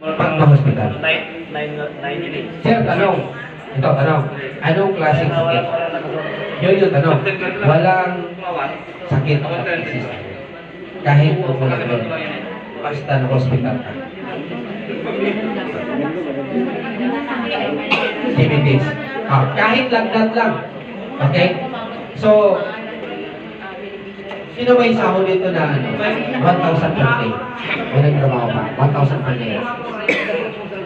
Pag ma-hospital. 9 Sir, tanong. Ito, tanong. Anong klaseng sakit? Yun yung tanong. Walang sakit na exist. Kahit kung wala ka doon. Basta na-hospital ka. 7 days. Kahit lagnat lang. Okay? So, sino may sahod dito na 1,000 per day? Walang trabaho pa. 1,000 per day.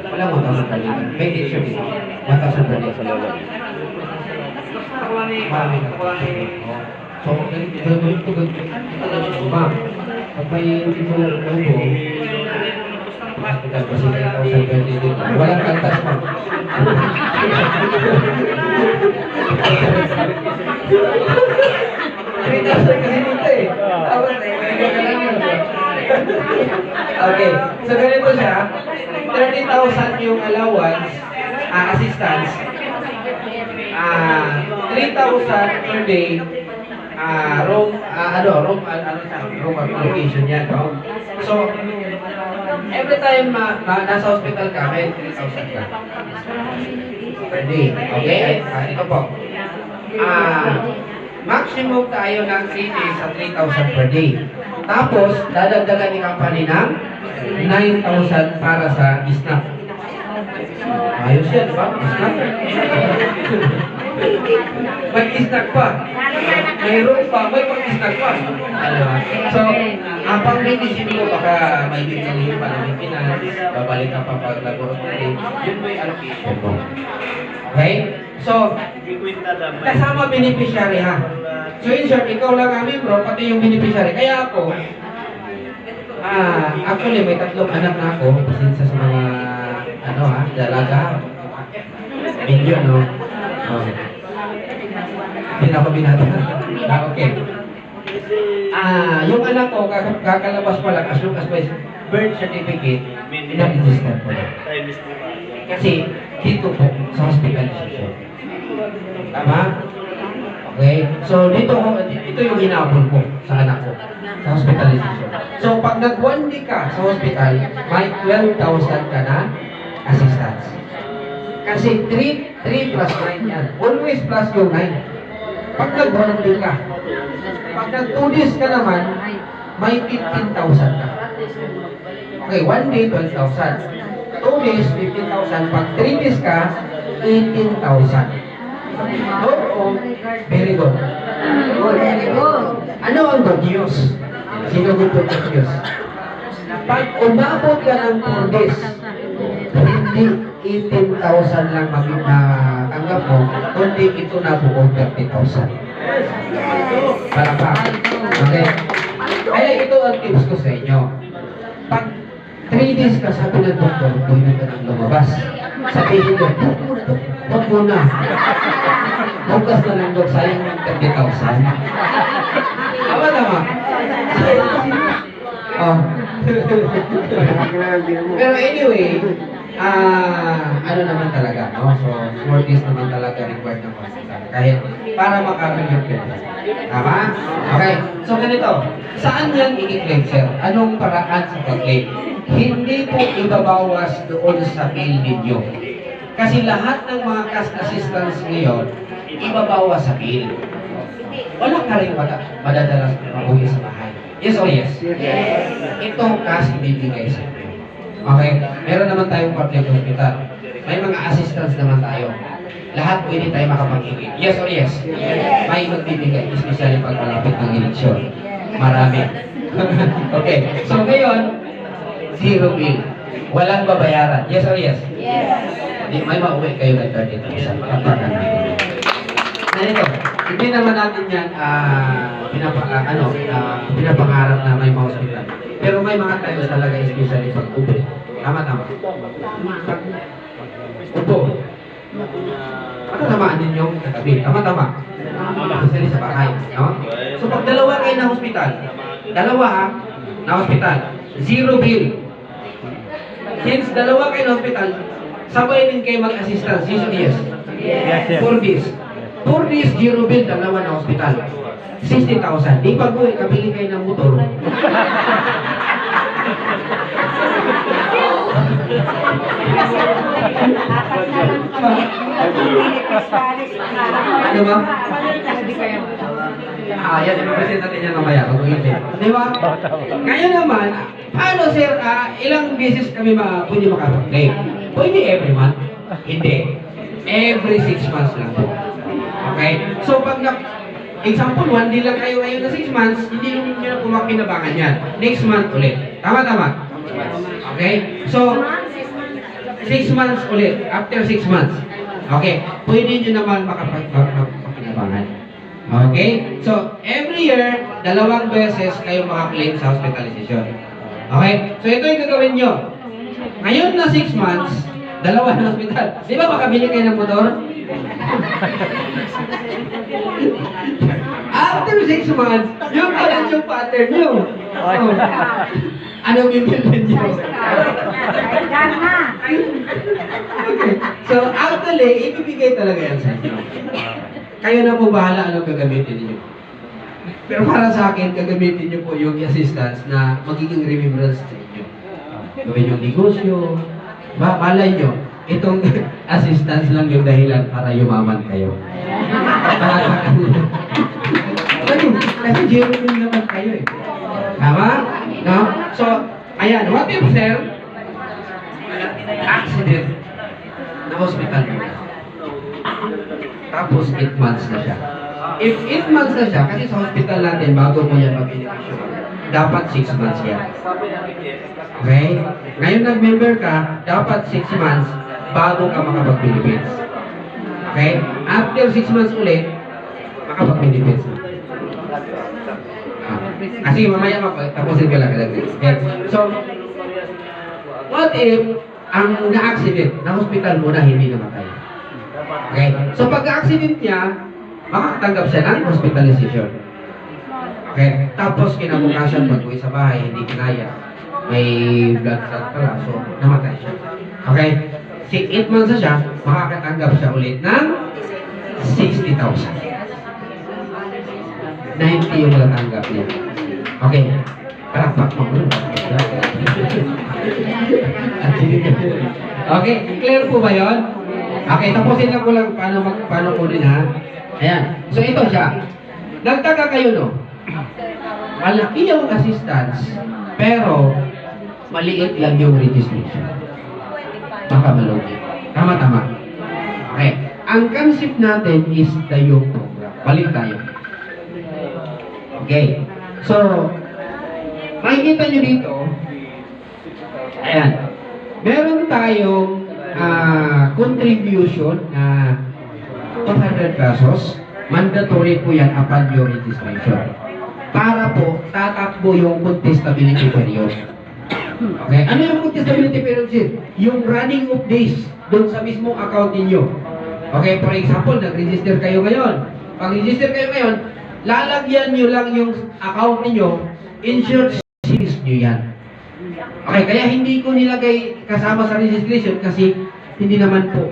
Walang 1,000 per day. May issue dito. 1,000 per day. Marami ka. So, ganito. Ma'am, pag may dito na lubo, hospital kasi 9,000 per day dito. Walang kaltas, ma'am. Okay, so ganito siya, 30,000 yung allowance, assistance, 3,000 per day, room allocation yan, no? So, every time nasa hospital ka, may 3,000 ka per day. Okay? Ito po. Maximum tayo ng 3 days sa 3,000 per day. Tapos, dadagdagan ni company ng 9,000 para sa snap. Ayos yan, ba? Snap. Mag-snack pa. Mayroon pa, may pag-snack pa. So, pang medicine mo, baka may bibili pa ng finance, babalik ka pa pag laboratory, yun may allocation mo. Okay? So, kasama beneficiary ha. So in short, ikaw lang ang membro, pati yung beneficiary. Kaya ako, actually may 3 anak na ako, pasensya sa mga, dalaga. Milyon, no? Hindi na ako binata. Okay. Yung anak ko, kakalabas pa lang, as long as may birth certificate, pinaregister ko lang. Kasi, dito po, sa hospitalization. Tama? Okay? So, ito yung hinabol ko sa anak ko, sa hospitalization. So, pag nag-1 day ka sa hospital, may 12,000 ka na assistance. Kasi 3 plus 9 yan. Always plus yung 9. Pag nag-1 day ka, pag nag-2 days ka naman, may 15,000 ka. Okay, 1 day, 12,000. 2 days, 15,000. Pag 3 days ka, 18,000. Oo, very good. Very good. Ano ang good news? Sino good news? Pag umabot ka ng 4 days, hindi 18,000 lang matanggap mo, kundi ito na buong 30,000. Para pa. Okay? Kaya ito ang tips ko sa inyo. Pag 3 days ka, sabi ng doktor, pwede ka nang lumabas. Sabihin nyo, huwag muna. Bukas na lang dok, sayang ng 30,000. Tama. Pero anyway, ano naman talaga, no? So, 4 days naman talaga required ng hospital. Kahit para makaroon yung pwede. Tama? Okay. So, ganito. Saan yan i-claim, sir? Anong paraan sa pag-claim? Hindi po ibabawas doon sa bill ninyo. Kasi lahat ng mga cash assistance ngayon, ibabawas sa bill. Wala ka rin madadalas mabuhi sa bahay. Yes or yes? Yes. Itong cash ibibigay sa inyo. Okay? Meron naman tayong public hospital. May mga assistance naman tayo. Lahat pwede tayo makapag-ingin. Yes or yes? Yes. May magbibigay, especially pag malapit ng eleksyon. Marami. Okay. So ngayon, 0 bill. Walang babayaran. Yes or yes? Yes. May mauwi kayo ng 30,000. Ganito, hindi naman natin yan pinapangarap na may ma-hospital. Pero may mga times talaga, especially pag upo. Tama. Pag upo. Matatamaan din yung katabi. Tama. Especially sa bahay. No? So pag dalawa kayo na hospital, na hospital, 0 bill. Since dalawa kayo na hospital, sabay din kayo mag-assistance. Yes or yes? Yes. 4 days. 4 days, 0 bill, dalawa na hospital. 60,000. Di pag-uwi, kabili kayo ng motor. Diba? Ano ba? Yan, i-present natin yan mamaya. Di ba? Ngayon naman, paano sir, ilang beses kami pwede makapag-claim? Pwede every month? Hindi. Every 6 months lang po. Okay? So, pag example, 1 day lang kayo ngayon na 6 months, hindi nyo na pumakinabangan yan. Next month ulit. Tama? Okay? So, 6 months ulit. After 6 months. Okay? Pwede nyo naman makapagpakinabangan. Okay? So, every year, 2 beses kayo makaklaim sa hospitalization. Okay? So, ito yung gagawin nyo. Ngayon na 6 months, 2 na hospital. Di ba makabili kayo ng motor? After 6 months, yung pala yung pattern nyo. So, ano bibilin nyo? Okay. So, actually, ibibigay talaga yan sa inyo. Kayo na po bahala anong gagamitin niyo. Pero para sa akin, gagamitin niyo po yung assistance na magiging remembrance sa inyo. Gawin yung negosyo. Malay nyo, itong assistance lang yung dahilan para yumaman kayo. Kasi genuine naman kayo eh. Tama? No? So, ayan, what if, sir, accident na hospital mo? Tapos 8 months na siya. If 8 months na siya, kasi sa hospital natin, bago mo yan mag-beneficio, dapat 6 months yan. Okay? Ngayon nag-member ka, dapat 6 months bago ka makapag-benefits. Okay? After 6 months ulit, makapag-benefits na. Kasi mamaya tapusin ka lang. Okay? So, what if ang na-accident, na-hospital mo na hindi namatay? Okay? So, pag-accident niya, makakatanggap siya ng hospitalization. Okay? Tapos, kinabukasan, pag-uwi sa bahay, hindi kinaya. May blood clot pala, so, namatay siya. Okay? 8 months na siya, makakatanggap siya ulit ng 60,000. 90 yung natanggap niya. Okay. Palakpak mo. Okay, clear po ba yun? Okay, tapusin lang ko lang paano kunin ha. Ayan. So ito siya. Nagtaka kayo no? Malaki yung assistance, pero maliit lang yung registration. Baka malugi. Tama. Okay. Ang concept natin is the yung program. Balik tayo. Okay. So, makikita nyo dito, ayan, meron tayong contribution na 200 pesos. Mandatory po yan upon your registration. Para po, tatakbo yung contestability period. Okay? Ano yung contestability period? Yung running of days doon sa mismong account ninyo. Okay, for example, nag-register kayo ngayon. Pag-register kayo ngayon, lalagyan nyo lang yung account ninyo, insured series nyo yan. Okay, kaya hindi ko nilagay kasama sa registration kasi hindi naman po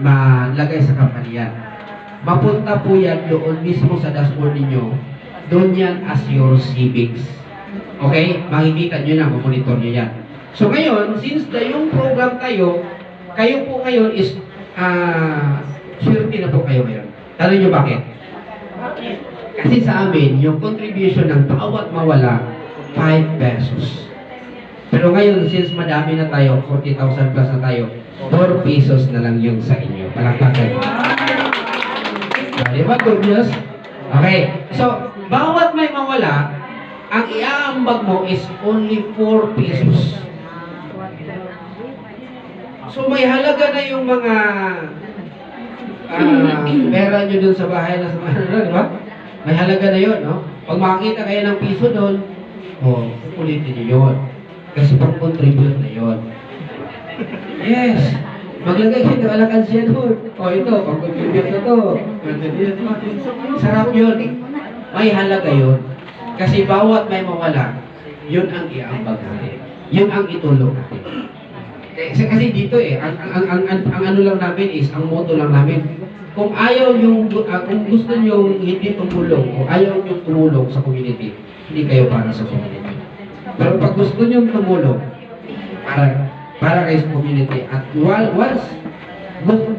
malagay sa company yan. Mapunta po yan doon mismo sa dashboard ninyo. Doon yan as your savings. Okay? Makikita nyo na, mamonitor nyo yan. So ngayon, since yung program kayo po ngayon is surety na po kayo ngayon. Tanong nyo bakit? Kasi sa amin, yung contribution ng bawat mawala, 5 pesos. Pero ngayon, since madami na tayo, 40,000 plus na tayo, 4 pesos na lang yung sa inyo. Palakpakan. Di ba, good news? Okay. So, bawat may mawala, ang iaambag mo is only 4 pesos. So, may halaga na yung mga pera nyo dun sa bahay na di ba? May halaga na yun, no? Pag makakita kayo ng piso doon, ulitin nyo yun. Kasi pang-contribute na yun. Yes! Maglagay kayo ng alakansya doon. Ito, pang-contribute na to. Sarap yun. May halaga yun. Kasi bawat may mawala, yun ang iambag natin. Yun ang itulong natin. Kasi dito ang ano lang namin is, ang motto lang namin, kung ayaw yung, kung gusto nyo hindi tumulong, o ayaw nyo tumulong sa community, hindi kayo para sa community. Pero pag gusto nyo tumulong, para kayo sa community, at once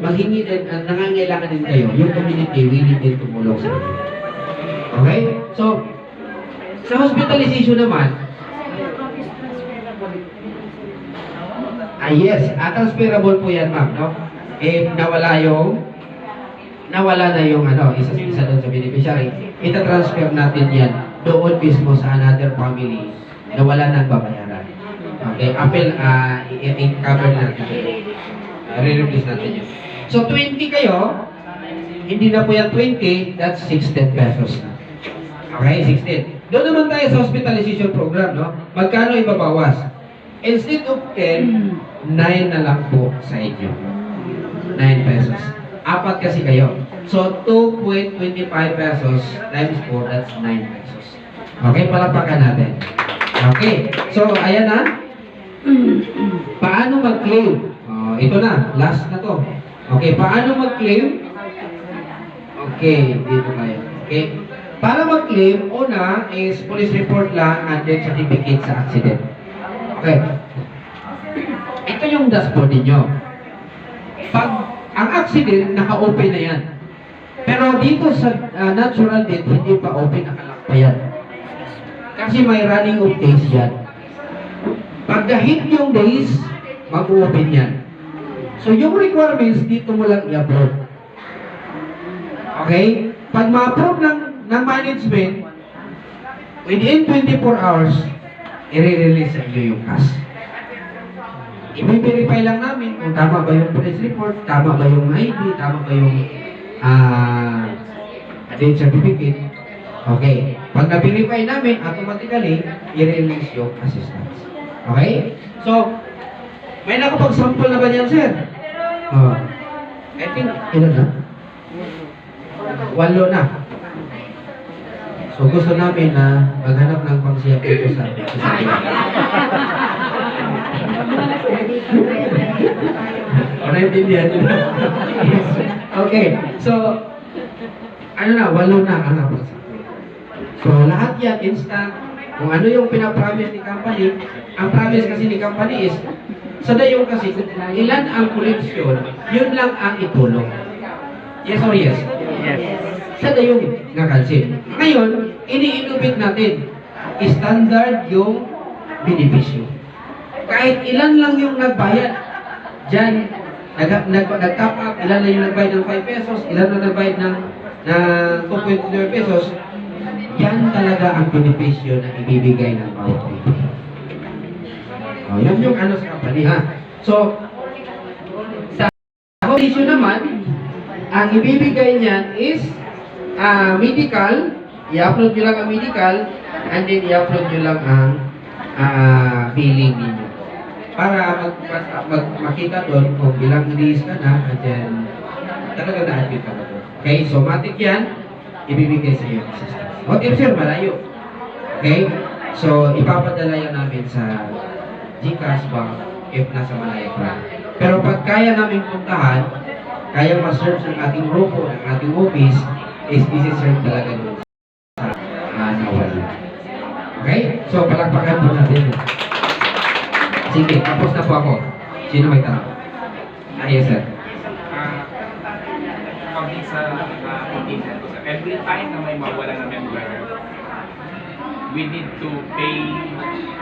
maghingi din, nangangailangan din kayo, yung community willing din tumulong sa inyo. Okay? So, sa hospitalization naman, yes, transferable po yan, ma'am, no? Nawala na yung isa doon sa beneficiary, ita-transfer natin yan doon mismo sa another family na wala nang babayaran. Okay, apel, i-cover natin. Re-release natin yun. So, 20 kayo, hindi na po yan 20, that's 16 pesos na. Okay, 16. Doon naman tayo sa hospitalization program, no? Magkano ibabawas? Instead of 10, 9 na lang po sa inyo. 9 pesos. Apat kasi kayo. So, 2.25 pesos times 4, that's 9 pesos. Okay, palakpakan natin. Okay, so, ayan na. Paano mag-claim? Ito na, last na to. Okay, paano mag-claim? Okay, dito tayo. Okay, para mag-claim, una is police report lang and then certificate sa accident. Okay. Ito yung dashboard ninyo. Pag ang accident, naka-open na yan. Pero dito sa natural death, hindi pa open, nakalock pa yan. Kasi may running of days yan. Pag hit yung days, mag-open yan. So yung requirements, dito mo lang i-upload. Okay? Pag ma-approve ng management, within 24 hours, i-release sa inyo yung cash. I-verify lang namin kung tama ba yung police report, tama ba yung ID, tama ba yung death certificate. Okay. Pag na-verify namin, automatically, i-release yung assistance. Okay? So, may nakapag-sample na ba niyan, sir? I think, ilan na? 8 na. So, gusto namin na maghanap ng pangsiyap dito sa naintindihan nyo na. Okay. So, ano na, 8 na ang napagsample. So, lahat yan, instant. Kung ano yung pinapromise ni company, ang promise kasi ni company is, sa dayo kasi, ilan ang koleksyon, yun lang ang itulong. Yes or yes? Yes. Sa dayo nga kansin. Ngayon, ini-innovate natin. Standard yung benepisyo. Kahit ilan lang yung nagbayad, dyan, nag-top up, ilan lang yung nagbayad ng 5 pesos, ilan lang nagbayad ng 2.2 pesos, yan talaga ang benepisyo na ibibigay ng bawat people. Yan yung ano sa company, ha? So, sa condition naman, ang ibibigay niyan is medical, i-upload nyo lang ang medical, and then i-upload nyo lang ang billing ninyo. Para makita doon kung ilang days ka na, and then talaga na-admit ka na doon. Okay, so matik yan, ibibigay sa iyo. What if sir, malayo? Okay, so ipapadala yan namin sa GCash Bank if nasa malayo pa. Pero pag kaya namin puntahan, kaya ma-search ng ating grupo, ng ating office, is isi-search talaga doon sa nawala. Okay? So, palakpakan po natin. Sige, tapos na po ako. Sino may tanong? Yes, sir. Pagdating sa contingent, every time na may mawala na member, we need to pay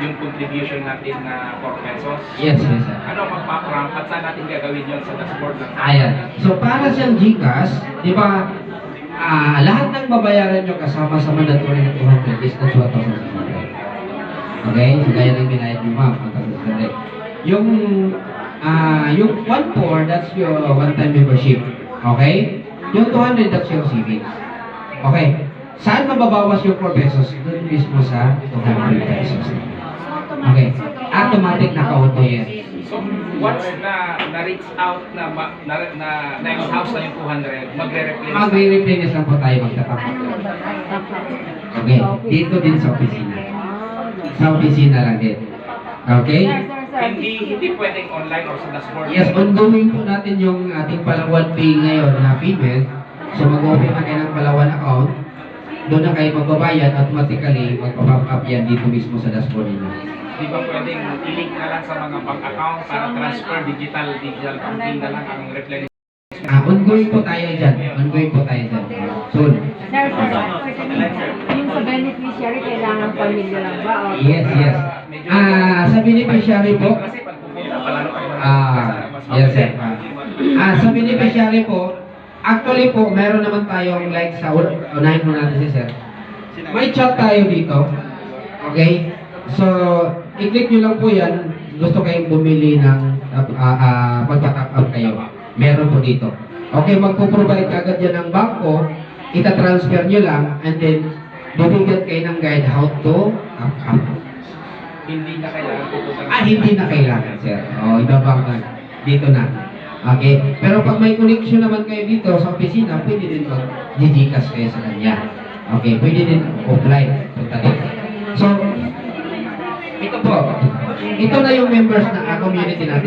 yung contribution natin na 4 pesos. Yes, yes, sir. Ano magpa-prank at saan natin gagawin yun sa dashboard ng Ayan. So, para siyang GCash, di ba, lahat ng babayaran nyo kasama sa mandatory na 200 is na 2,600. Okay? So, gaya ng binayad ni ma'am, 2,600. Yung 1/4, that's your one-time membership. Okay? Yung 200, that's your savings. Okay? Saan mababawas yung 4 pesos? Doon mismo sa 200 pesos. Okay. Automatic naka-auto yan. So, once na-reach out na-in-house na yung 200, magre-replace. Magre-replenish lang po tayo magtatapos. Okay. Dito din sa opisina. Sa opisina lang din. Okay? Hindi pwedeng online or sa dashboard. Yes, ongoing po natin yung ating Palawan Pay ngayon na payment. So, mag-open na kayo ng Palawan account. Doon na kayo magbabayad, automatically magpa-pop up yan dito mismo sa dashboard ninyo. Di ba pwedeng i-link na lang sa mga bank account para transfer digital banking na lang ang replenish? ongoing po tayo dyan. Ongoing po tayo dyan. Soon. Sir, yung sa beneficiary, kailangan pamilya lang ba? O Yes, yes. Sa beneficiary po, Kasi pag pupunta, palalo kayo yes, sir. Sa beneficiary po, actually po, meron naman tayong like sa unahin mo natin si sir. May chat tayo dito. Okay? So, i-click nyo lang po yan. Gusto kayong bumili ng magpa-top up kayo. Meron po dito. Okay, magpo-provide agad yan ng bangko. Ita-transfer nyo lang and then bibigyan kayo ng guide how to top up. Hindi na kailangan pupunta. Hindi na kailangan, sir. Ibabang na. Dito na. Okay? Pero pag may connection naman kayo dito sa opisina, pwede din mag-digikas kayo sa kanya. Okay? Pwede din offline. Punta dito. So, ito po. Ito na yung members na community natin.